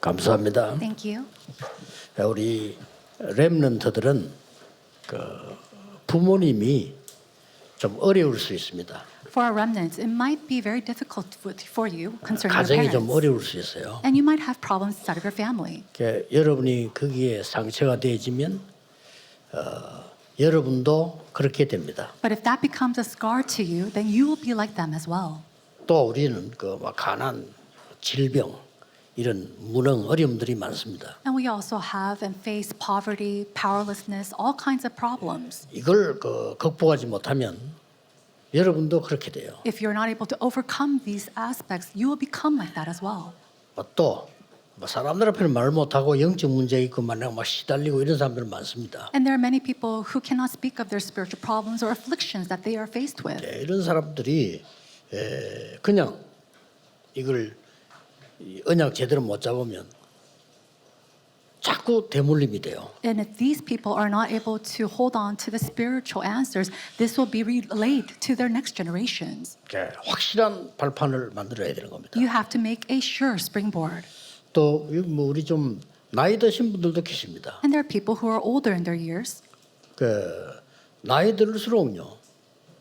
감사합니다. Thank you. 우리 렘넌트들은 그 부모님이 좀 어려울 수 있습니다. For our remnants, it might be very difficult for you concerning your 가정이 좀 parents. 어려울 수 있어요. And you might have problems inside of your family. 여러분이 거기에 상처가 되어지면 여러분도 그렇게 됩니다. But if that becomes a scar to you, then you will be like them as well. 또 우리는 그 막 가난, 질병 이런 무능 어려움들이 많습니다. And we also have and face poverty, powerlessness, all kinds of problems. 이걸 극복하지 못하면 여러분도 그렇게 돼요. If you're not able to overcome these aspects, you will become like that as well. 또 사람들 앞에는 말 못하고 영적 문제 있고 막 시달리고 이런 사람들 많습니다. And there are many people who cannot speak of their spiritual problems or afflictions that they are faced with. 이런 사람들이 그냥 이걸 언약 제대로 못 잡으면 자꾸 대물림이 돼요. And if these people are not able to hold on to the spiritual answers, this will be relayed to their next generations. 확실한 발판을 만들어야 되는 겁니다. You have to make a sure springboard. 또 우리 좀 나이 드신 분들도 계십니다. And there are people who are older in their years. 나이 들수록요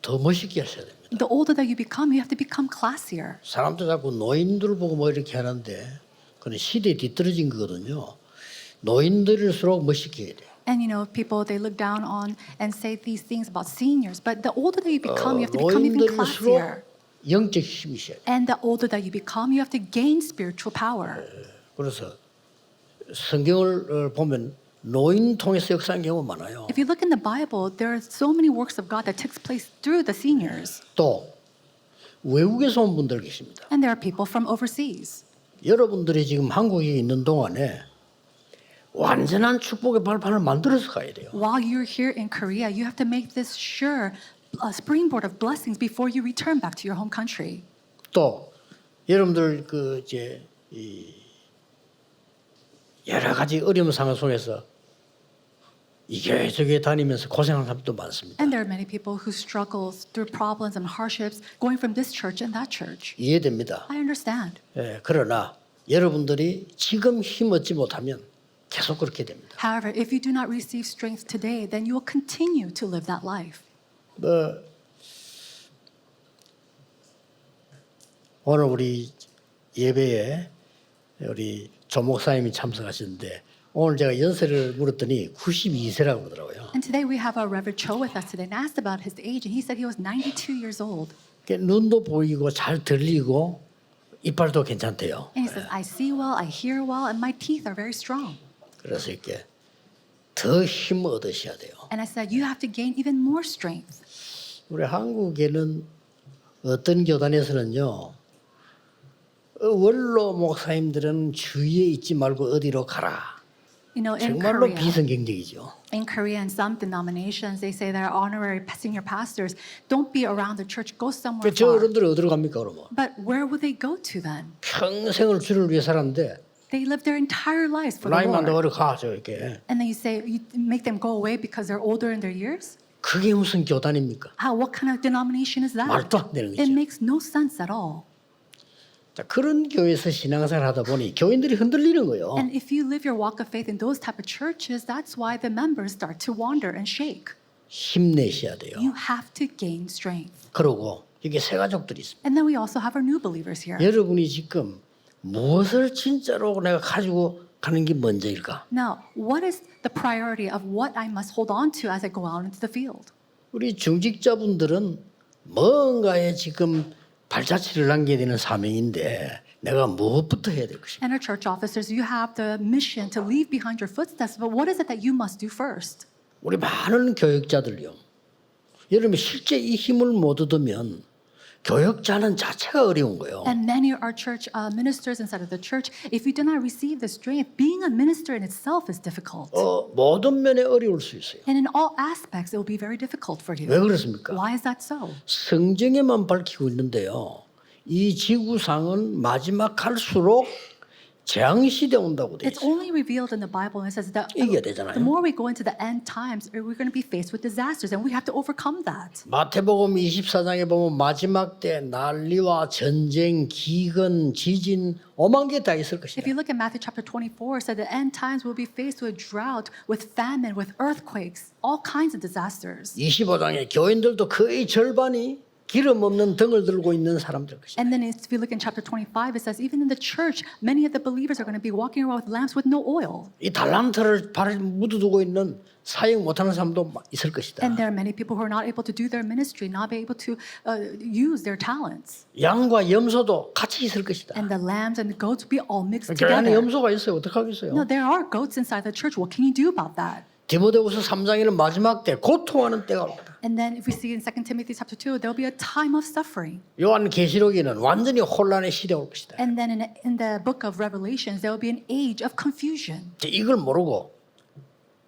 더 멋있게 하셔야 됩니다. The older that you become, you have to become classier. 사람들 자꾸 노인들 보고 뭐 이렇게 하는데 그건 시대에 뒤떨어진 거거든요. 노인들일수록 멋있게 해야 돼요. And you know, people they look down on and say these things about seniors. But the older that you become, you have to become even classier. 노인들일수록 영적 힘이셔야 돼요. And the older that you become, you have to gain spiritual power. 그래서 성경을 보면 노인 통해서 역사한 경우 많아요. If you look in the Bible, there are so many works of God that takes place through the seniors. 또 외국에서 온 분들 계십니다. And there are people from overseas. 여러분들이 지금 한국에 있는 동안에 완전한 축복의 발판을 만들어서 가야 돼요. While you're here in Korea, you have to make this sure springboard of blessings before you return back to your home country. 또 여러분들 여러 가지 어려운 상황 속에서 이 교회 저 교회 다니면서 고생하는 사람도 많습니다. And there are many people who struggle through problems and hardships going from this church and that church. 이해됩니다. I understand. 그러나 여러분들이 지금 힘 얻지 못하면 계속 그렇게 됩니다. However, if you do not receive strength today, then you will continue to live that life. 오늘 우리 예배에 우리 조 목사님이 참석하시는데 오늘 제가 연세를 물었더니 92세라고 그러더라고요. And today we have our Reverend Cho with us today and asked about his age, and he said he was 92 years old. 눈도 보이고 잘 들리고 이빨도 괜찮대요. And he says, I see well, I hear well, and my teeth are very strong. 그래서 이렇게 더 힘 얻으셔야 돼요. And I said, you have to gain even more strength. 우리 한국에는 어떤 교단에서는요. 원로 목사님들은 주위에 있지 말고 어디로 가라. You know, in 정말로 Korea, 비성경적이죠. in Korea, in some denominations, they say that honorary senior pastors don't be around the church, go somewhere 저 far. 어른들은 어디로 갑니까 그러면? But where would they go to then? 평생을 주를 위해 살았는데 They live their entire lives for the 나이만 더 Lord. 어려 가 저렇게. And then you say you make them go away because they're older in their years? 그게 무슨 교단입니까? What kind of denomination is that? 말도 안 되는 It 거죠. makes no sense at all. 자, 그런 교회에서 신앙생활 하다 보니 교인들이 흔들리는 거예요. And if you live your walk of faith in those type of churches, that's why the members start to wander and shake. 힘내셔야 돼요. You have to gain strength. 그리고 이게 새 가족들이 있습니다. And then we also have our new believers here. 여러분이 지금 무엇을 진짜로 내가 가지고 가는 게 먼저일까? Now, what is the priority of what I must hold on to as I go out into the field? 우리 중직자분들은 뭔가에 지금 발자취를 남겨야 되는 사명인데 내가 무엇부터 해야 될 것인가? And our church officers, you have the mission to leave behind your footsteps, but what is it that you must do first? 우리 많은 교육자들요. 여러분 실제 이 힘을 못 얻으면 교육자는 자체가 어려운 거예요. And many are church ministers inside of the church. If you do not receive the strength, being a minister in itself is difficult. 모든 면에 어려울 수 있어요. And in all aspects, it will be very difficult for you. 왜 그렇습니까? Why is that so? 성경에만 밝히고 있는데요. 이 지구상은 마지막 갈수록 재앙 시대 온다고 돼 It's 있어요. only revealed in the Bible, and it says that 이겨야 되잖아요. the more we go into the end times, we're going to be faced with disasters, and we have to overcome that. 마태복음 24장에 보면 마지막 때 난리와 전쟁, 기근, 지진 오만 개 다 있을 것이다. If you look at Matthew chapter 24, it said the end times will be faced with drought, with famine, with earthquakes, all kinds of disasters. 25장에 교인들도 거의 절반이 기름 없는 등을 들고 있는 사람들 것이다. And then if you look in chapter 25, it says even in the church, many of the believers are going to be walking around with lamps with no oil. 이 달란트를 발에 묻어두고 있는 사역 못하는 사람도 있을 것이다. And there are many people who are not able to do their ministry, not be able to use their talents. 양과 염소도 같이 있을 것이다. And the lambs and the goats will be all mixed 교회 안에 together. 염소가 있어요. 어떡하겠어요? No, there are goats inside the church. What can you do about that? 디모데후서 3장에는 마지막 때 고통하는 때가 옵니다. And then if we see in 2 Timothy chapter 2, there'll be a time of suffering. 요한 계시록에는 완전히 혼란의 시대가 올 것이다. And then in the book of Revelations, there will be an age of confusion. 이걸 모르고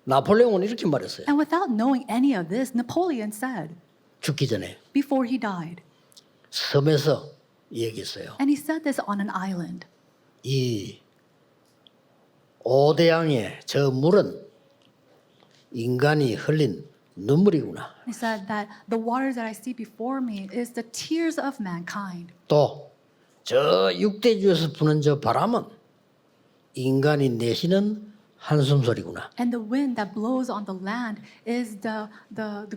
나폴레옹은 이렇게 말했어요. And without knowing any of this, Napoleon said, 죽기 전에 before he died, 섬에서 얘기했어요. and he said this on an island, 이 오대양의 저 물은 인간이 흘린 눈물이구나. he said that the waters that I see before me is the tears of mankind. 또 저 육대주에서 부는 저 바람은 인간이 내쉬는 한숨 소리구나. And the wind that blows on the land is the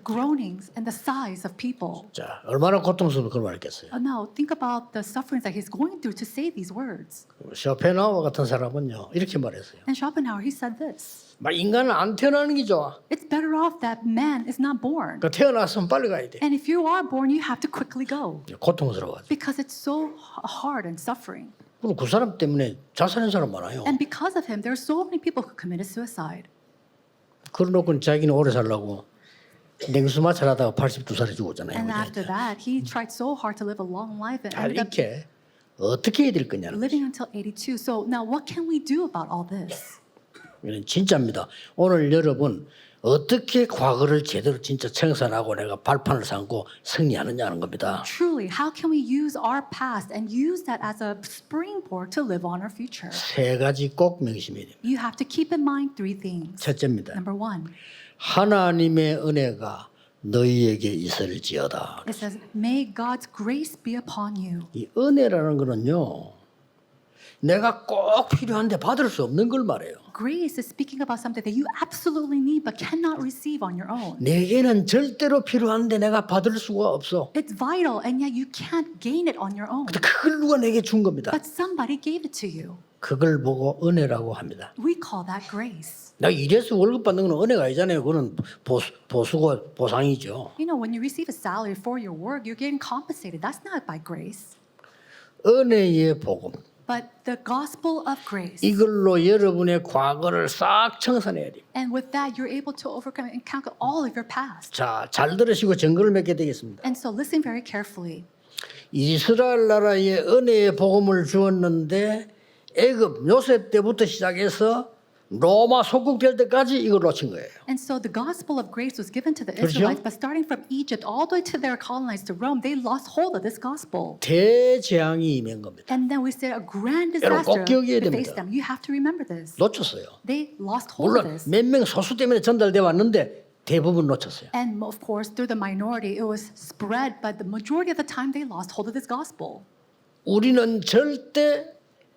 groanings and the sighs of people. 자, 얼마나 고통스러운 그걸 말했겠어요. Now, think about the sufferings that he's going through to say these words. 쇼펜하우어 같은 사람은요 이렇게 말했어요. And Schopenhauer, he said this. 막 인간은 안 태어나는 게 좋아. It's better off that man is not born. 그 태어났으면 빨리 가야 돼. And if you are born, you have to quickly go. 고통스러워. Because it's so hard and suffering. 그리고 그 사람 때문에 자살한 사람 많아요. And because of him, there are so many people who committed suicide. 그러놓고 자기는 오래 살라고 냉수 마찰하다가 82살에 죽었잖아요. And after that, he tried so hard to live a long life and 자, ended up 이렇게 어떻게 해야 될 거냐는 living until 82. So now what can we do about all this? 이건 진짜입니다. 오늘 여러분 어떻게 과거를 제대로 진짜 청산하고 내가 발판을 삼고 승리하느냐는 겁니다. Truly, how can we use our past and use that as a springboard to live on our future? 세 가지 꼭 명심해야 됩니다. You have to keep in mind three things. 첫째입니다. Number one, 하나님의 은혜가 너희에게 있을지어다. it says, may God's grace be upon you. 이 은혜라는 거는요. 내가 꼭 필요한데 받을 수 없는 걸 말해요. Grace is speaking about something that you absolutely need but cannot receive on your own. 내게는 절대로 필요한데 내가 받을 수가 없어. It's vital and yet you can't gain it on your own. 근데 그걸 누가 내게 준 겁니다. But somebody gave it to you. 그걸 보고 은혜라고 합니다. We call that grace. 나 이래서 월급 받는 건 은혜가 아니잖아요. 그거는 보수고 보상이죠. You know, when you receive a salary for your work, you're getting compensated. That's not by grace. 은혜의 복음. But the gospel of grace. 이걸로 여러분의 과거를 싹 청산해야 돼요. And with that, you're able to overcome and conquer all of your past. 자, 잘 들으시고 증거를 맺게 되겠습니다. And so listen very carefully. 이스라엘 나라에 은혜의 복음을 주었는데 애굽 요셉 때부터 시작해서 로마 속국될 때까지 이걸 놓친 거예요. And so the gospel of grace was given to the 그렇죠? Israelites, but starting from Egypt all the way to their colonized to Rome, they lost hold of this gospel. 대재앙이 임한 겁니다. And then we said a grand 여러분 꼭 disaster 기억해야 faced 됩니다. them. You have to remember this. 놓쳤어요. They lost hold of 물론 this. 몇 명 소수 때문에 전달돼 왔는데 대부분 놓쳤어요. And of course, through the minority, it was spread, but the majority of the time they lost hold of this gospel. 우리는 절대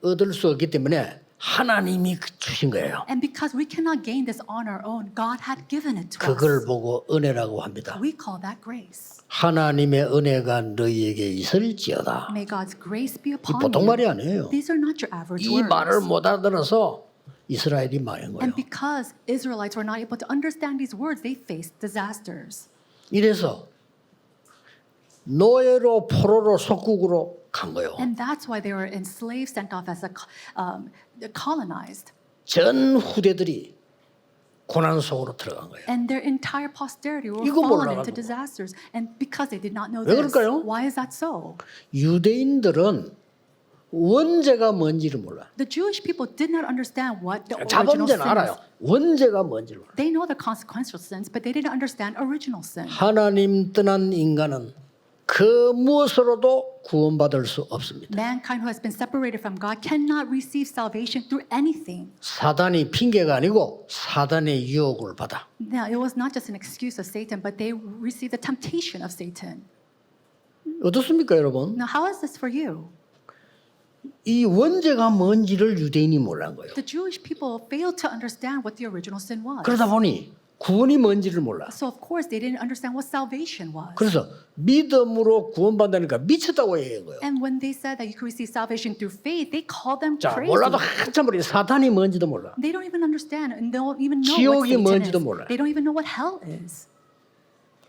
얻을 수 없기 때문에 하나님이 주신 거예요. And because we cannot gain this on our own, God had given it to 그걸 us. 보고 은혜라고 합니다. We call that grace. 하나님의 은혜가 너희에게 있을지어다. May God's grace be 이 upon 보통 말이 you. 아니에요. These are not your average 이 말을 words. 못 알아들어서 이스라엘이 망한 거예요. And because Israelites were not able to understand these words, they faced disasters. 이래서 노예로 포로로 속국으로 간 거예요. And that's why they were enslaved, sent off as colonized. 전 후대들이 고난 속으로 들어간 거예요. And their entire posterity were 이거 fallen 몰라가지고. into disasters. And because they did not know 왜 this, 그럴까요? why is that so? 유대인들은 원죄가 뭔지를 몰라. The Jewish people did not understand what the original 자범죄는 sin 알아요. is. 원죄가 뭔지를 몰라. They know the consequential sins, but they didn't understand original sin. 하나님 떠난 인간은 그 무엇으로도 구원받을 수 없습니다. Mankind who has been separated from God cannot receive salvation through anything. 사단이 핑계가 아니고 사단의 유혹을 받아. Now, it was not just an excuse of Satan, but they received the temptation of Satan. 어떻습니까, 여러분? Now, how is this for you? 이 원죄가 뭔지를 유대인이 몰란 거예요. The Jewish people failed to understand what the original sin was. 그러다 보니 구원이 뭔지를 몰라. So, of course, they didn't understand what salvation was. 그래서 믿음으로 구원받다니까 미쳤다고 얘기한 거예요. And when they said that you could receive salvation through faith, they called them 자, crazy. 몰라도 한참 머리 사단이 뭔지도 몰라. They don't even understand and don't even know what 지옥이 Satan 뭔지도 is. 몰라. They don't even know what hell is.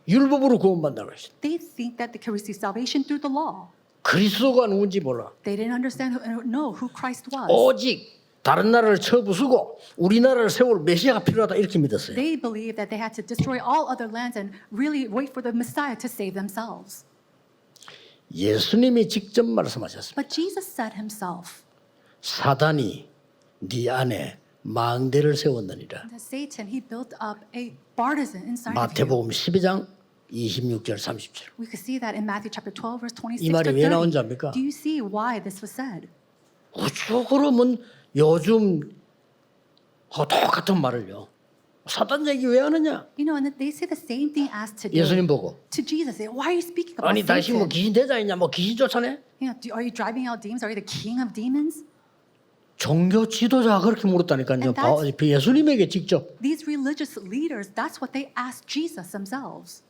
율법으로 구원받는다고 했어. They think that they can receive salvation through the law. 그리스도가 누군지 몰라. They didn't understand know who Christ was. 오직 다른 나라를 쳐부수고 우리나라를 세울 메시아가 필요하다 이렇게 믿었어요. They believed that they had to destroy all other lands and really wait for the Messiah to save themselves. 예수님이 직접 말씀하셨습니다. But Jesus said himself 사단이 네 안에 망대를 세웠느니라. that Satan, he built up a partisan inside of you. 마태복음 12장 26절 30절. We could see that in Matthew chapter 12, verse 26 이 말이 to 왜 30. 나온지 압니까? Do you see why this was said? 어쩌 그러면 요즘 똑같은 말을요. 사단 얘기 왜 하느냐? You know, and they say the same thing as today. 예수님 보고 To Jesus, they say, why are you speaking about 아니 당신 뭐 Satan? 귀신 대장이냐 뭐 귀신 쫓아내? You know, are you driving out demons? Are you the king of demons? 종교 지도자가 그렇게 물었다니까요. And that's- 예수님에게 직접 These religious leaders, that's what they asked Jesus themselves.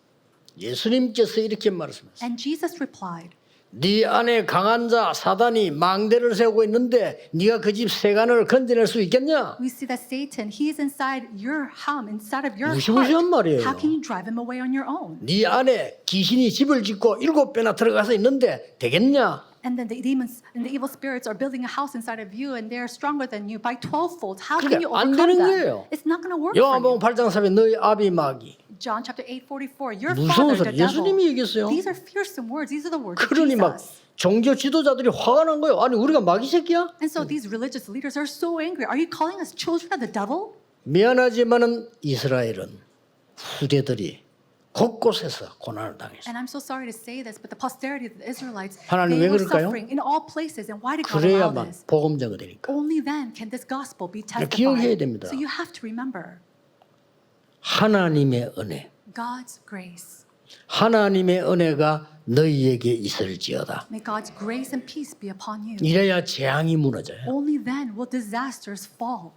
예수님께서 이렇게 말씀하셨어요. And Jesus replied, 네 안에 강한 자 사단이 망대를 세우고 있는데 네가 그 집 세간을 건져낼 수 있겠냐? we see that Satan, he is inside your home, inside of your 무시무시한 heart. 말이에요. How can you drive him away on your own? 네 안에 귀신이 집을 짓고 7배나 들어가서 있는데 되겠냐? And then the demons and the evil spirits are building a house inside of you and they're stronger than you by 12-fold. How can 그러니까 you 안 overcome 되는 them? 거예요. It's not going to work for 요한복음 you. 8장 3에 너희 아비 마귀. John chapter 8:44. Your 무서운 father, the 소리. 예수님이 devil. 얘기했어요. These are fearsome words. These are the words of 그러니 막 Jesus. 종교 지도자들이 화가 난 거예요. 아니 우리가 마귀 새끼야? And so these religious leaders are so angry. Are you calling us children of the devil? 미안하지만은 이스라엘은 후대들이 곳곳에서 고난을 당했어요. And I'm so sorry to say this, but the posterity of the Israelites, 하나님 they 왜 were 그럴까요? suffering in all places. And why did God allow 그래야만 this? 복음자가 되니까. Only then can this gospel be 기억해야 testified. 됩니다. So you have to remember 하나님의 은혜. God's grace. 하나님의 은혜가 너희에게 있을지어다. May God's grace and peace be upon you. 이래야 재앙이 무너져요. Only then will disasters fall.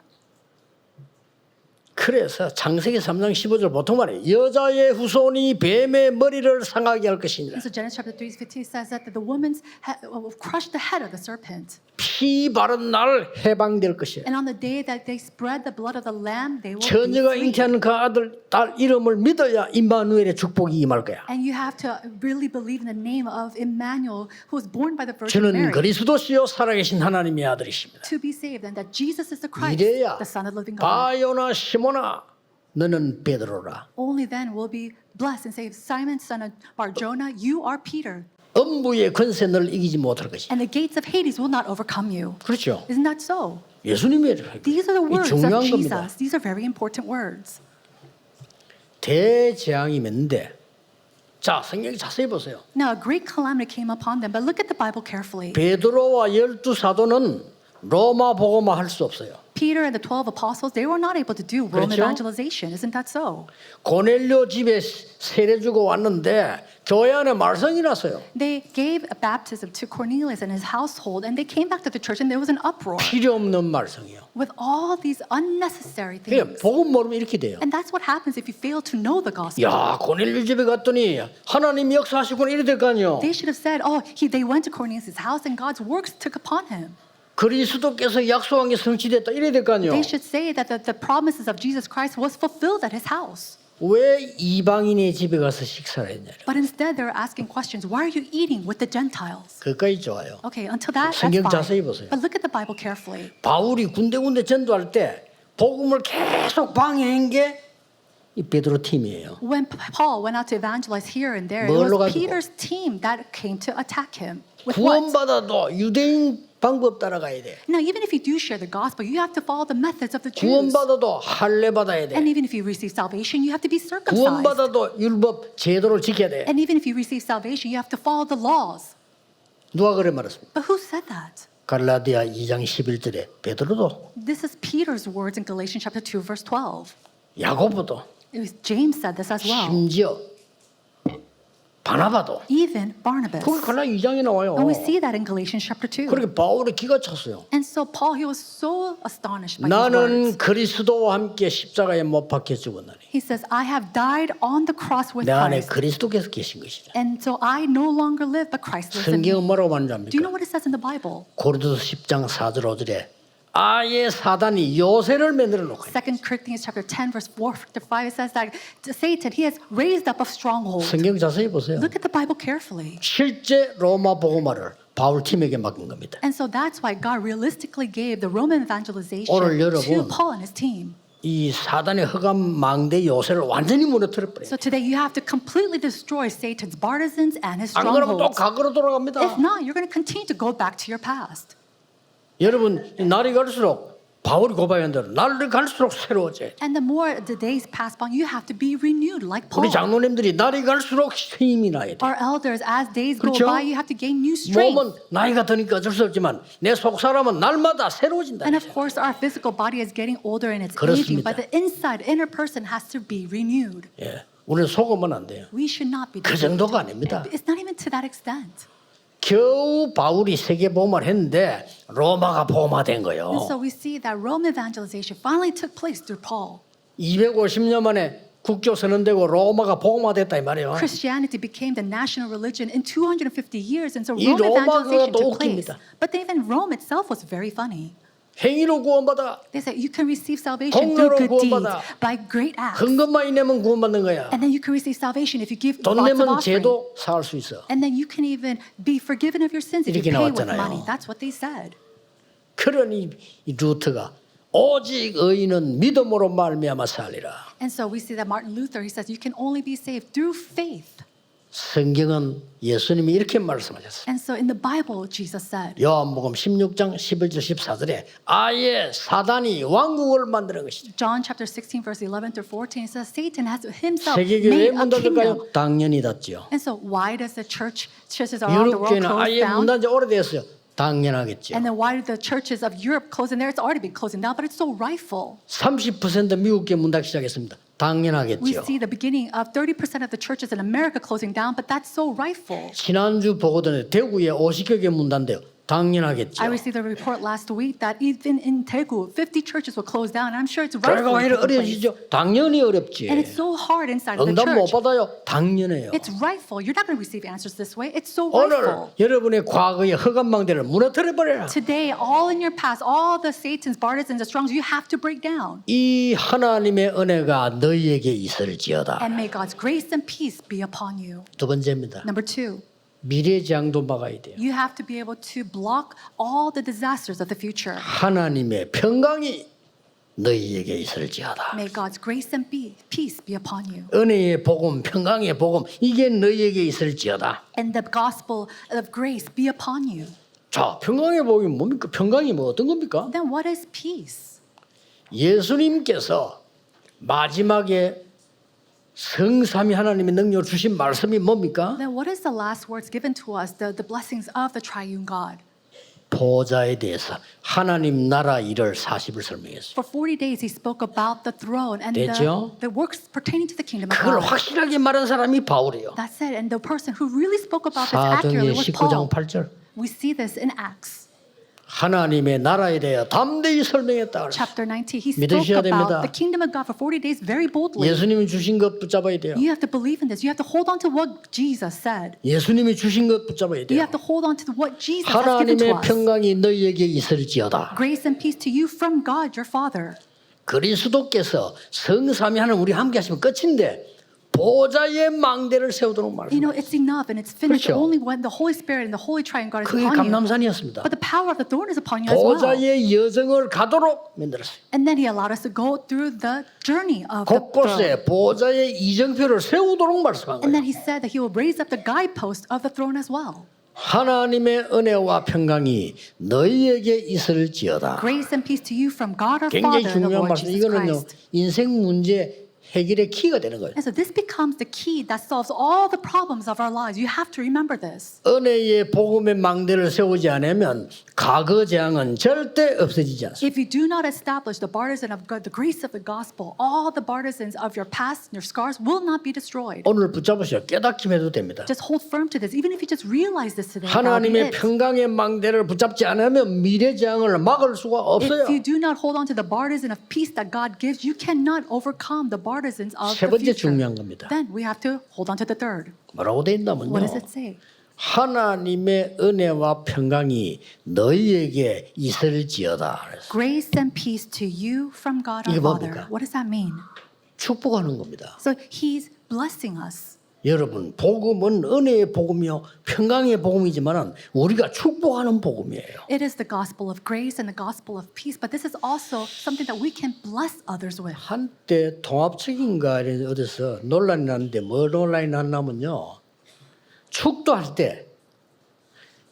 그래서 창세기 3장 15절 보통 말해 여자의 후손이 뱀의 머리를 상하게 할 것이니라. And so Genesis chapter 3:15 says that the woman's will crush the head of the serpent. 피 바른 날 해방될 것이야. And on the day that they spread the blood of the lamb, they will be 처녀가 free. 잉태하는 그 아들 딸 이름을 믿어야 임마누엘의 축복이 임할 거야. And you have to really believe in the name of Emmanuel, who was born by the Virgin 저는 Mary, 그리스도시요 살아계신 하나님의 아들이십니다. to be saved, and that Jesus is the Christ, 이래야 the Son of the living God. 바요나 시모나 너는 베드로라. Only then will be blessed and say, Simon, son of Bar-Jonah, you are Peter, 음부의 권세 너를 이기지 못할 것이야. and the gates of Hades will not overcome you. 그렇죠. Isn't that so? 예수님의 These are the 이 words of 중요한 겁니다. Jesus. These are very important words. 대재앙이 맺는데 자 성경 자세히 보세요. Now, a great calamity came upon them, but look at the Bible carefully. 베드로와 12 사도는 로마 복음화 할 수 없어요. Peter and the 12 apostles, they were not able to do Rome 그렇죠? evangelization. Isn't that so? 고넬료 집에 세례 주고 왔는데 교회 안에 말썽이 났어요. They gave a baptism to Cornelius and his household, and they came back to the church, and there was an uproar 필요 없는 말썽이요. with all these unnecessary 그러니까 things. 복음 모르면 이렇게 돼요. And that's what happens if you fail to know the gospel. 야 고넬료 집에 갔더니 하나님 역사하시구나 이래 될 거 아니요. They should have said, oh, they went to Cornelius' house, and God's works took upon him. 그리스도께서 약속한 게 성취됐다 이래 될 거 아니요. They should say that the promises of Jesus Christ was fulfilled at his house. 왜 이방인의 집에 가서 식사를 했냐. But instead, they're asking questions. Why are you eating with the Gentiles? 그까지 좋아요. Okay, until that, that's 성경 fine. 자세히 보세요. But look at the Bible carefully. 바울이 군데군데 전도할 때 복음을 계속 방해한 게 이 베드로 팀이에요. When Paul went out to evangelize here and there, it 뭘로 was 가지고? Peter's team that came to attack him. With what? 구원받아도 유대인 방법 따라가야 돼. Now, even if you do share the gospel, you have to follow the methods of the Jews. 구원받아도 할례 받아야 돼. And even if you receive salvation, you have to be circumcised. 구원받아도 율법 제도를 지켜야 돼. And even if you receive salvation, you have to follow the laws. 누가 그래 말했습니까? But who said that? 갈라디아 2장 11절에 베드로도 This is Peter's words in Galatians chapter 2, verse 12. 야고보도 James said this as well. 심지어 바나바도 Even Barnabas. 거기 갈라디아 2장에 나와요. And we see that in Galatians chapter 2. 그렇게 바울이 기가 찼어요. And so Paul, he was so astonished by his 나는 words. 그리스도와 함께 십자가에 못 박혀 죽었나니 He says, I have died on the cross with 내 안에 Christ. 그리스도께서 계신 것이다. And so I no longer live, but Christ lives in me. 성경은 뭐라고 Do you 말합니까? know what it says in the Bible? 고린도서 10장 4절 5절에 아예 사단이 요새를 만들어 놓고 2 Corinthians chapter 10, verse 4 to 5, it says that Satan, he has raised up a stronghold. 성경 자세히 보세요. Look at the Bible carefully. 실제 로마 복음화를 바울 팀에게 맡긴 겁니다. And so that's why God realistically gave the Roman evangelization 오늘 to 여러분, Paul and his team. 이 사단의 흑암 망대 요새를 완전히 무너뜨려 버려요. So today you have to completely destroy Satan's partisans and his 안 그러면 또 strongholds. 과거로 돌아갑니다. If not, you're going to continue to go back to your past. 여러분 날이 갈수록 바울이 고백한 대로 날이 갈수록 새로워져요. And the more the days pass by, you have to be renewed like 우리 Paul. 장로님들이 날이 갈수록 힘이 나야 돼. Our elders, as days go 그렇죠? by, you have to gain new strength. 몸은 나이가 드니까 어쩔 수 없지만 내 속 사람은 날마다 새로워진다. And of course, our physical body is getting older and it's 그렇습니다. aging, but the inner person has to be renewed. 예, 우리는 속으면 안 돼요. We should not be 그 deceived. 정도가 아닙니다. It's not even to that extent. 겨우 바울이 세계 복음화를 했는데 로마가 복음화된 And 거예요. so we see that Roman evangelization finally took place through Paul. 250년 만에 국교 선언되고 로마가 복음화됐다 이 말이에요. Christianity became the national religion in 250 years, and so 이 Roman 로마가 evangelization 또 took place. 웃깁니다. But even Rome itself was very funny. 행위로 구원받아. They said you can receive salvation through 공로로 good deeds, 구원받아. by great acts. 헌금만 내면 구원받는 거야. And then you can receive salvation if you give 돈 lots of 내면 offering. 죄도 사할 수 있어. And then you can even be forgiven of your sins if you 이렇게 pay with 나왔잖아요. money. That's what they said. 그러니 이 루터가 오직 의인은 믿음으로 말미암아 살리라. And so we see that Martin Luther, he says you can only be saved through faith. 성경은 예수님이 이렇게 말씀하셨어요. And so in the Bible, Jesus said, 요한복음 16장 11절 14절에 아예 사단이 왕국을 만드는 것이다. John chapter 16, verse 11 through 14, it says Satan has himself 세계교회 made 문 a kingdom. 닫을까요? 당연히 닫죠. And so why does the churches around the world 유럽교회는 close 아예 문 down? 닫은 지 오래됐어요. 당연하겠죠. And then why do the churches of Europe close in there? It's already been closing down, but it's so rightful. 30% 미국교회 문 닫기 시작했습니다. We 당연하겠죠. see the beginning of 30% of the churches in America closing down, but that's so rightful. 지난주 보고전에 대구에 50개 문 닫는데요. 당연하겠죠. I received a report last week that even in Daegu, 50 churches will close down, and I'm sure it's 그러니까 왜 rightful. 이렇게 어려지죠? 당연히 어렵지. And it's so hard inside of the 응답 못 church. 받아요? 당연해요. It's rightful. You're not going to receive answers this way. It's so 오늘 rightful. 여러분의 과거의 허감망대를 무너뜨려 버려라. Today, all in your past, all the Satan's partisans and strongs, you have to break down. 이 하나님의 은혜가 너희에게 있을지어다. And may God's grace and peace be upon you. 두 번째입니다. Number two, 미래장도 막아야 돼요. you have to be able to block all the disasters of the future. 하나님의 평강이 너희에게 있을지어다. May God's grace and peace be upon you. 은혜의 복음, 평강의 복음 이게 너희에게 있을지어다. And the gospel of grace be upon you. 자, 평강의 복음이 뭡니까? 평강이 뭐 어떤 겁니까? Then what is peace? 예수님께서 마지막에 성삼위 하나님의 능력을 주신 말씀이 뭡니까? Then what is the last words given to us, the blessings of the triune God? 보좌에 대해서 하나님 나라 일을 40을 설명했어요. For 40 days he spoke about the throne and 됐죠? the works pertaining to the kingdom of 그걸 God. 확실하게 말한 사람이 바울이에요. That's it. And the person who really spoke about this accurately 사도행전 was 19장 Paul. 8절. We see this in Acts 하나님의 나라에 대해 담대히 설명했다. chapter 19. He spoke 믿으셔야 됩니다. about the kingdom of God for 40 days very boldly. 예수님이 주신 것 붙잡아야 돼요. You have to believe in this. You have to hold on to what Jesus said. 예수님이 주신 것 붙잡아야 You 돼요. have to hold on to what Jesus has given to 하나님의 us. 평강이 너희에게 있을지어다. Grace and peace to you from God, your Father. 그리스도께서 성삼위 하나님 우리 함께 하시면 끝인데 보좌의 망대를 세우도록 You know, 말씀하셨어요. it's enough and it's finished 그렇죠. only when the Holy Spirit and the Holy Triune God is 그게 upon you. 감람산이었습니다. But the power of the throne is upon you as well. 보좌의 여정을 가도록 만들었어요. And then he allowed us to go through the journey of the throne. 곳곳에 보좌의 이정표를 세우도록 말씀한 And 거예요. then he said that he will raise up the guidepost of the throne as well. 하나님의 은혜와 평강이 너희에게 있을지어다. Grace and peace to you from God our 굉장히 Father and the 중요한 Lord 말씀. Jesus 이거는요 Christ. 인생 문제 해결의 키가 되는 거예요. And so this becomes the key that solves all the problems of our lives. You have to remember this. 은혜의 복음의 망대를 세우지 않으면 과거 재앙은 절대 없어지지 않습니다. If you do not establish the partisan of God, the grace of the gospel, all the partisans of your past and your scars will not be destroyed. 오늘 붙잡으셔. 깨닫기만 해도 됩니다. Just hold firm to this. Even if you just realize this today, that'll be 하나님의 it. 평강의 망대를 붙잡지 않으면 미래 재앙을 막을 수가 없어요. If you do not hold on to the partisan of peace that God gives, you cannot overcome the partisans of 세 the 번째 future. 중요한 겁니다. Then we have to hold on to the third. 뭐라고 돼 있냐면요. What does it say? 하나님의 은혜와 평강이 너희에게 있을지어다. 그래서 Grace and peace to you from God our 이게 Father. 뭡니까? What does that mean? 축복하는 겁니다. So He's blessing us. 여러분 복음은 은혜의 복음이요 평강의 복음이지만 우리가 축복하는 복음이에요. It is the gospel of grace and the gospel of peace, but this is also something that we can bless others with. 한때 통합책인가 어디서 논란이 났는데 뭐 논란이 났냐면요. 축도할 때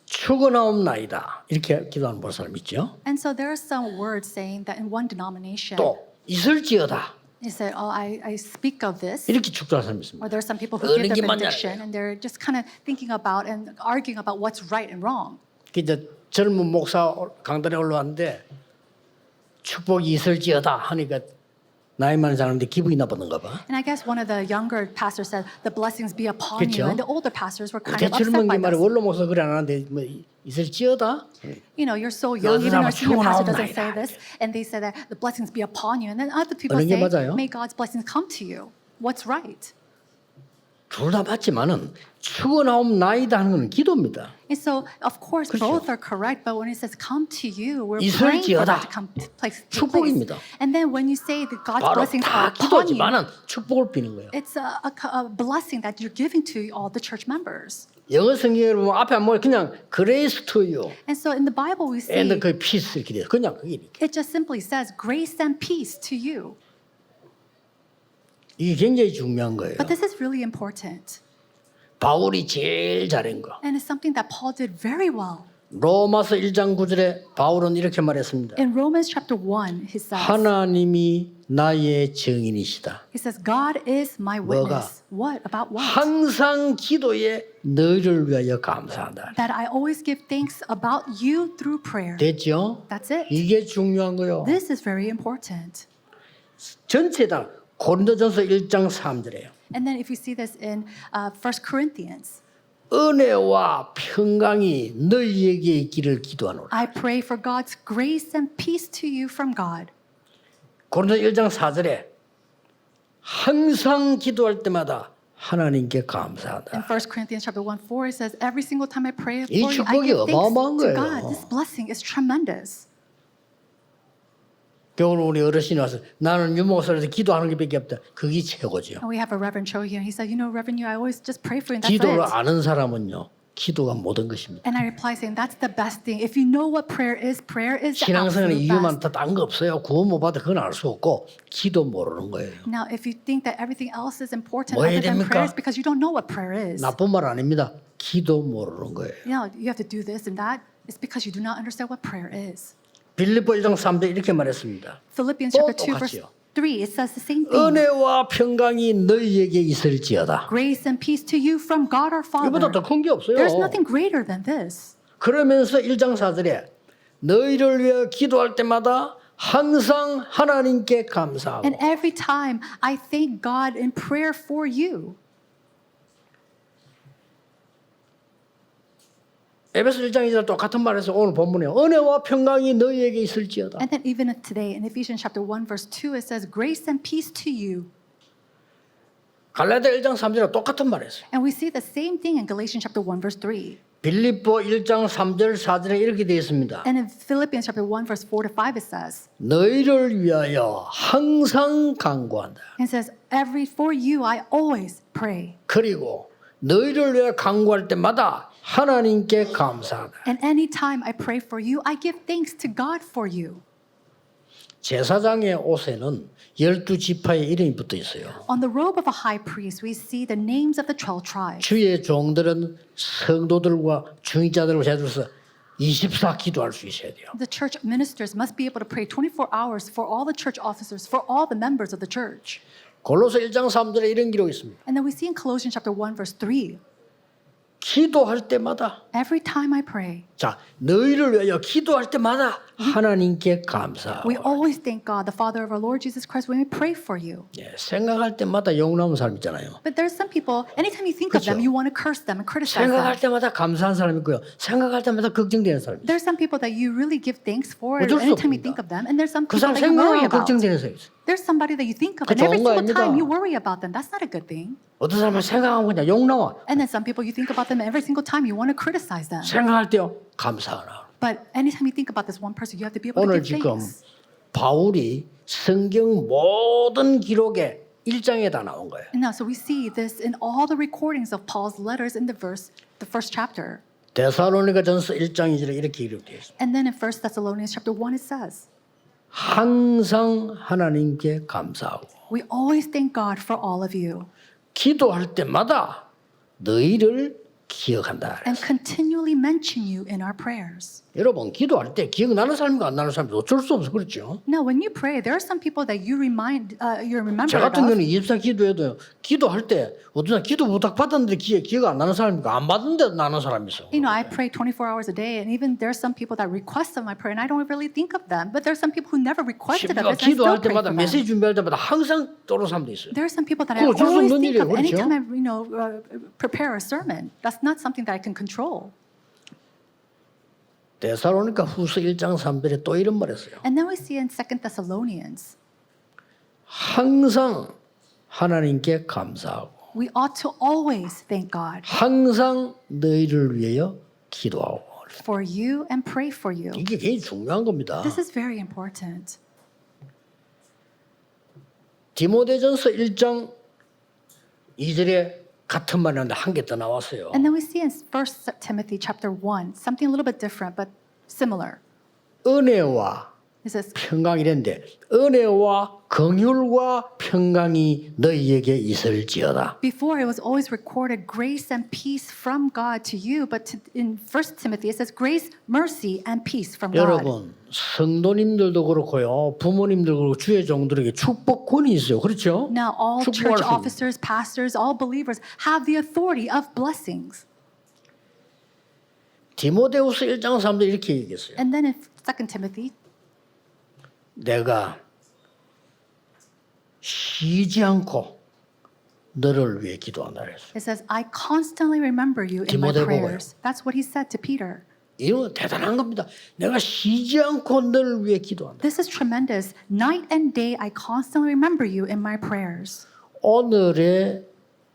축원하옵나이다 이렇게 기도하는 볼 사람 있죠. And so there are some words saying that in one denomination, 또 있을지어다 they say, "Oh, I speak of this." 이렇게 축도하는 사람이 있습니다. Or there are some people who give 어느 게 their 맞냐. benediction and they're just kind of thinking about and arguing about what's right and wrong. 이제 젊은 목사 강단에 올라왔는데 축복이 있을지어다 하니까 나이 많은 사람인데 기분이 나쁘던가 봐. And I guess one of the younger pastors said, "The blessings be upon you," 그쵸? and the older pastors were kind 그 of upset 젊은 게 by 말에 this. 원로 목사 그래 안 하는데 뭐 있을지어다. You know, you're so young. 너희들 Even 아마 our senior pastor doesn't 축원하옵나이다. say this, and they say that the blessings be upon you, and then other people 어느 게 say, 맞아요? "May God's blessings come to you." What's right? 둘 다 맞지만은 축원하옵나이다 하는 건 기도입니다. And so, of course, 그렇죠. both are correct. But when it says "come to you," we're praying for 있을지어다. that to come to place. 축복입니다. And then when you say that God's 바로 blessings 다 are upon you, 기도지만은 축복을 비는 거예요. it's a blessing that you're giving to all the church members. 영어 성경에 보면 앞에 안 보면 그냥 grace to you And so in the Bible we see and 그 peace 이렇게 돼요. 그냥 그게 이렇게. it just simply says grace and peace to you. 이게 굉장히 중요한 거예요. But this is really important. 바울이 제일 잘한 거. And it's something that Paul did very well. 로마서 1장 9절에 바울은 이렇게 말했습니다. In Romans chapter 1, he says, 하나님이 나의 증인이시다. he says, God is my witness. What? About what? 항상 기도에 너희를 위하여 감사한다. That I always give thanks about you through prayer. 됐죠? That's it. 이게 중요한 거요. This is very important. 전체 다 고린도전서 1장 3절에요. And then if you see this in 1 Corinthians, 은혜와 평강이 너희에게 있기를 기도하노라. I pray for God's grace and peace to you from God. 고린도 1장 4절에 항상 기도할 때마다 하나님께 In 감사하다. 1 Corinthians chapter 1:4 it says every single time I pray 이 for you, I 축복이 give thanks 어마어마한 to 거예요. God. This blessing is tremendous. 오늘 우리 어르신이 와서 나는 유목사로서 기도하는 게 밖에 없다. 그게 최고죠. And we have a Reverend Cho here. He said, you know, Reverend, I always just pray for you. And that's 기도를 it. 아는 사람은요. 기도가 모든 것입니다. And I reply saying, that's the best thing. If you know what prayer is the 신앙생활에 absolute 이유만 best. 딴 거 없어요. 구원 못 받아 그건 알 수 없고 기도 모르는 거예요. Now, if you think that everything else is important 뭐 해야 other than 됩니까? prayer, it's because you don't know what prayer is. 나쁜 말 아닙니다. 기도 모르는 거예요. You know, you have to do this and that. It's because you do not understand what prayer is. 빌립보 1장 3절 이렇게 말했습니다. Philippians 또 chapter 2 verse 똑같이요. 3, it says the same thing. 은혜와 평강이 너희에게 있을지어다. Grace and peace to you from God our 이보다 Father. 더 큰 게 없어요. There's nothing greater than this. 그러면서 1장 4절에 너희를 위해 기도할 때마다 항상 하나님께 감사하고 And every time I thank God in prayer for you. 에베소 1장 2절 똑같은 말에서 오늘 본문에 은혜와 평강이 너희에게 있을지어다. And then even today in Ephesians chapter 1 verse 2 it says grace and peace to you. 갈라디아 1장 3절에 똑같은 말했어요. And we see the same thing in Galatians chapter 1 verse 3. 빌립보 1장 3절 4절에 이렇게 되어 있습니다. And in Philippians chapter 1 verse 4 to 5 it says. 너희를 위하여 항상 간구한다. It says for you I always pray. 그리고 너희를 위해 간구할 때마다 하나님께 감사하다. And anytime I pray for you I give thanks to God for you. 제사장의 옷에는 12지파의 이름이 붙어 있어요. On the robe of a high priest, we see the names of the 12 tribes. 주의 종들은 성도들과 중직자들을 제들어서 24 기도할 수 있어야 돼요. The church ministers must be able to pray 24 hours for all the church officers, for all the members of the church. 골로새 1장 3절에 이런 기록이 있습니다. And then we see in Colossians chapter 1 verse 3, 기도할 때마다 every time I pray, 자, 너희를 위하여 기도할 때마다 하나님께 we 감사하고 always thank God, the Father of our Lord Jesus Christ, when we pray for you. 예, 생각할 때마다 욕나는 사람 있잖아요. But there's some people, anytime you think of them, 그렇죠. you want to curse them and criticize 생각할 them. 때마다 감사한 사람 있고요. 생각할 때마다 걱정되는 사람 있어요. There's some people that you really give thanks for 어쩔 수 anytime you 없습니다. think of them, and there's some 그 people 사람 that you worry 생각하면 about. 걱정되는 사람 있어요. There's somebody that you think of, 그 and every 좋은 거 single time 아닙니다. you worry about them. That's not a good thing. 어떤 사람은 생각하면 그냥 욕 나와. And then some people you think about them, and every single time you want to criticize them. 생각할 때요. 감사하라. But anytime you think about this one person, you have to be able to 오늘 give 지금 thanks. 바울이 성경 모든 기록에 1장에 다 나온 거예요. And now, so we see this in all the recordings of Paul's letters in the first chapter. 데살로니가전서 1장 2절에 이렇게 기록되어 있습니다. And then in 1 Thessalonians chapter 1, it says, 항상 하나님께 감사하고 we always thank God for all of you 기도할 때마다 너희를 기억한다. and continually mention you in our prayers. 여러분 기도할 때 기억나는 사람과 안 나는 사람이 어쩔 수 없어 그렇죠? Now, when you pray, there are some people that you remember 저 같은 of. 경우는 24 기도해도 기도할 때 어떤 사람 기도 부탁 받았는데 기억 안 나는 사람이고 안 받은데도 나는 사람이 있어. You know, I pray 24 hours a day, and even there's some people that request of my prayer, and I don't really think of them. But there's some people who never requested of 심지어 it, and I still 기도할 pray 때마다 for them. 메시지 준비할 때마다 항상 떠오르는 사람도 있어요. There are some people that I 그거 어쩔 수 always 없는 think 일이에요, of 그렇죠? anytime I, prepare a sermon. That's not something that I can control. 데살로니가 후서 1장 3절에 또 이런 말 했어요. And then we see in 2 Thessalonians, 항상 하나님께 감사하고 we ought to always thank God 항상 너희를 위하여 기도하고 for you and pray for you. 이게 굉장히 중요한 겁니다. This is very important. 디모데전서 1장 2절에 같은 말이 나는데 한 개 더 나왔어요. And then we see in 1 Timothy chapter 1, something a little bit different but similar. 은혜와 It says, 평강이 이랬는데 은혜와 긍휼과 평강이 너희에게 있을지어다. before it was always recorded grace and peace from God to you, but in 1 Timothy it says grace, mercy, and peace from God. 여러분 성도님들도 그렇고요 부모님들도 그렇고 주의 종들에게 축복권이 있어요. 그렇죠? Now all 축복할 church 수 있는. officers, pastors, all believers have the authority of blessings. 디모데후서 1장 3절 이렇게 얘기했어요. And then in 2 Timothy, 내가 쉬지 않고 너를 위해 기도한다 그랬어요. it says, I constantly remember you in my 디모데 prayers. That's what he said to Peter. 이건 대단한 겁니다. 내가 쉬지 않고 너를 위해 기도한다. This is tremendous. Night and day, I constantly remember you in my prayers. 오늘의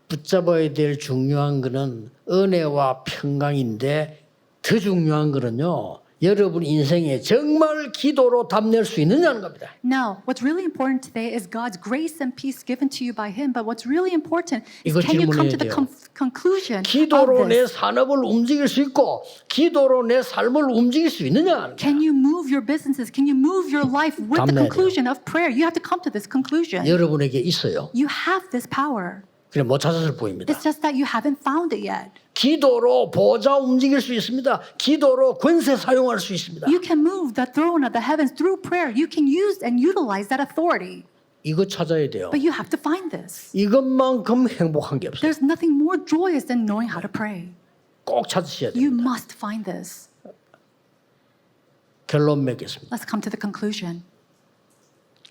붙잡아야 될 중요한 거는 은혜와 평강인데 더 중요한 거는요. 여러분 인생에 정말 기도로 답낼 수 있느냐는 겁니다. Now, what's really important today is God's grace and peace given to you by Him. But what's really important is 이거 can you come 질문해야 to the 돼요. conclusion 기도로 of 내 this? 산업을 움직일 수 있고 기도로 내 삶을 움직일 수 있느냐. Can you move your businesses? Can you move your life with the 답내야 돼요. conclusion of prayer? You have to come to this conclusion. 여러분에게 있어요. You have this power. 그냥 못 찾았을 뿐입니다. It's just that you haven't found it yet. 기도로 보좌 움직일 수 있습니다. 기도로 권세 사용할 수 있습니다. You can move the throne of the heavens through prayer. You can use and utilize that authority. 이거 찾아야 돼요. But you have to find this. 이것만큼 행복한 게 없어요. There's nothing more joyous than knowing how to pray. 꼭 찾으셔야 You 됩니다. must find this. 결론 맺겠습니다. Let's come to the conclusion.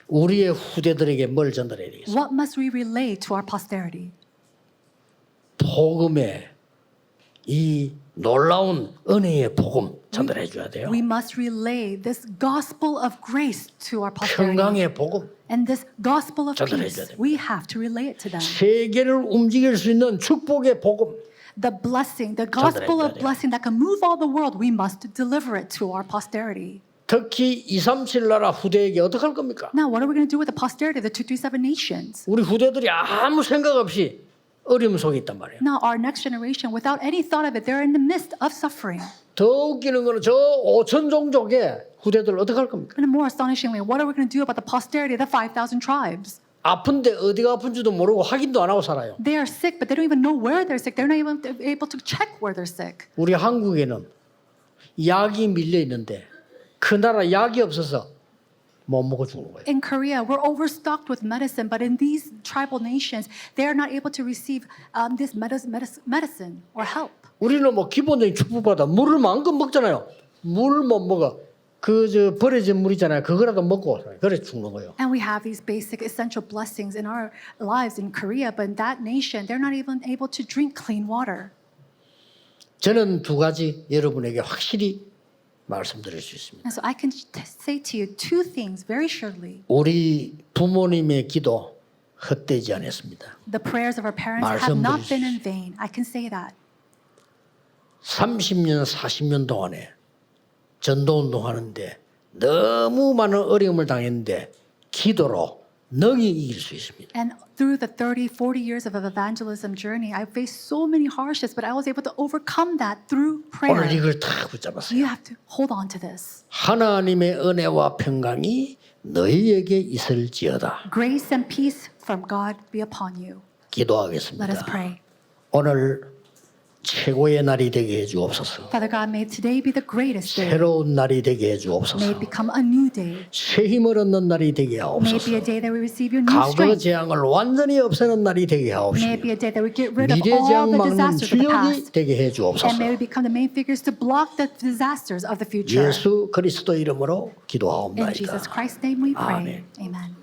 우리의 후대들에게 뭘 전달해야 되겠습니까? What must we relay to our posterity? 복음의 이 놀라운 은혜의 복음 전달해 줘야 돼요. We must relay this gospel of grace to our posterity. 평강의 복음, And this gospel of 전달해 peace, 줘야 됩니다. we have to relay it to them. 세계를 움직일 수 있는 축복의 복음, The blessing, the gospel 전달해 줘야 of 돼요. blessing that can move all the world, we must deliver it to our posterity. 특히 237 나라 후대에게 어떻게 할 겁니까? Now, what are we going to do with the posterity of the 237 nations? 우리 후대들이 아무 생각 없이 어려움 속에 있단 말이에요. Now, our next generation, without any thought of it, they're in the midst of suffering. 더 웃기는 거는 저 5천 종족의 후대들 어떻게 할 겁니까? And more astonishingly, what are we going to do about the posterity of the 5,000 tribes? 아픈데 어디가 아픈지도 모르고 확인도 안 하고 살아요. They are sick, but they don't even know where they're sick. They're not even able to check where they're sick. 우리 한국에는 약이 밀려 있는데 그 나라 약이 없어서 못 먹어 죽는 거예요. In Korea, we're overstocked with medicine, but in these tribal nations, they are not able to receive this medicine or help. 우리는 뭐 기본적인 축복받아 물을 마음껏 먹잖아요. 물 못 먹어. 그 저 버려진 물 있잖아요. 그거라도 먹고 그래 죽는 거예요. And we have these basic essential blessings in our lives in Korea, but in that nation, they're not even able to drink clean water. 저는 두 가지 여러분에게 확실히 말씀드릴 수 있습니다. And so I can say to you two things very surely. 우리 부모님의 기도 헛되지 않았습니다. The prayers of our parents have not 말씀드리십시오. been in vain. I can say that. 30년, 40년 동안에 전도운동 하는데 너무 많은 어려움을 당했는데 기도로 능히 이길 수 있습니다. And through the 30, 40 years of evangelism journey, I faced so many hardships, but I was able to overcome that through 오늘 prayer. 이걸 다 붙잡았어요. You have to hold on to this. 하나님의 은혜와 평강이 너희에게 있을지어다. Grace and peace from God be upon you. Let us 기도하겠습니다. pray. 오늘 최고의 날이 되게 해주옵소서. Father God, may today be the greatest day. 새로운 날이 되게 May 해주옵소서. it become a new day. 새 힘을 얻는 날이 되게 May it 하옵소서. be a day that we receive your new 과거 strength. 재앙을 완전히 없애는 날이 되게 May 하옵시며 it be a day that we get rid of 미래 all 재앙 the 막는 disasters of the 주역이 past. 되게 And 해주옵소서. may we become the main figures to block the disasters of the future. 예수 그리스도 이름으로 In 기도하옵나이다. Jesus Christ's name we pray. 아멘. Amen.